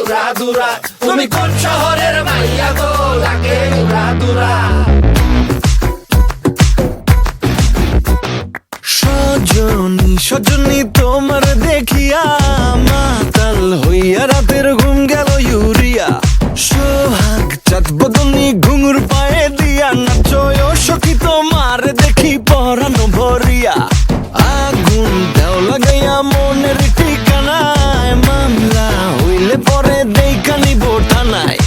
উড়াধুরা। তুমি কোন শহরের মাইয়া গো, লাগে উড়াধুরা। সজনী সজনী তোমার দেখিয়া মাতাল হইয়া রাতের ঘুম গেল ইউরিয়া। সোহাগ চাঁদ বদনী ঘুঙুর পায়ে দিয়া নাচয় সখী তোমার দেখি পরানো ভরিয়া। আগুন দেও লাগাইয়া মনের ঠিকানায়, মামলা হইলে পরে দেখা নিব থানায়।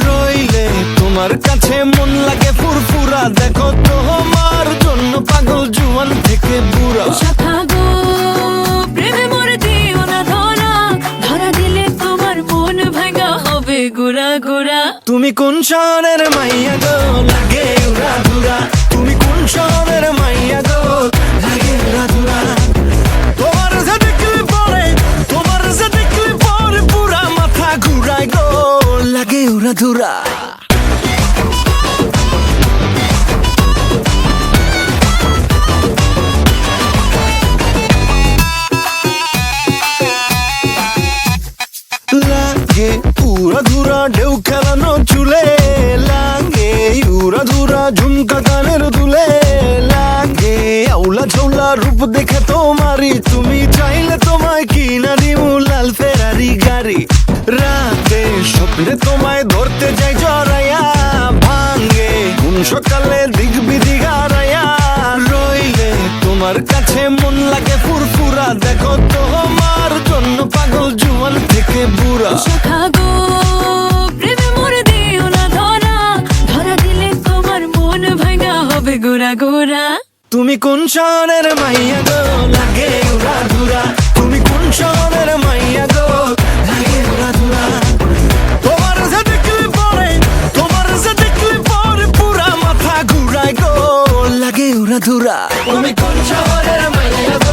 রইলে তোমার কাছে মন লাগে ফুরফুরা, দেখো তোমার জন্য পাগল জুয়ান থেকে বুড়া। শাখা গো প্রেমে মরে দিও না ধরা, ধরা দিলে তোমার মন ভাঙা হবে গুড়া গুড়া। তুমি কোন শহরের মাইয়া গো, লাগে উড়াধুরা। তুমি কোন শহরের মাইয়া গো, লাগে উড়াধুরা। তোমার যে দেখলে পরে, তোমার যে দেখলে পরে পুরা মাথা ঘুরায় গো, লাগে উড়াধুরা। লাগে উড়াধুরা ঢেউ খেলানো চুলে, লাগে উড়াধুরা ঝুমকা কানের দুলে। লাগে আউলা ঝৌলা রূপ দেখে তোমারি, তুমি চাইলে তোমায় কিনা দিমু লাল ফেরারি গাড়ি। রাতে স্বপ্নে তোমায় ধরতে যাই জড়াইয়া, ভাঙ্গে কোন সকালে দিক বিধি হারাইয়া। রইলে তোমার কাছে মন লাগে ফুরফুরা, দেখো তোমার জন্য পাগল জুয়ান থেকে বুড়া। শাখা গো প্রেমে মরে দিও না ধরা, ধরা দিলে তোমার মন ভাঙা হবে গুড়া গুড়া। তুমি কোন শহরের মাইয়া গো, লাগে উড়াধুরা। তুমি কোন শহরের মাইয়া গো, লাগে উড়াধুরা। তোমার যে দেখলে পরে, তোমার যে দেখলে পরে পুরা মাথা ঘুরায় গো, লাগে উড়াধুরা। তুমি কোন শহরের মাইয়া গো,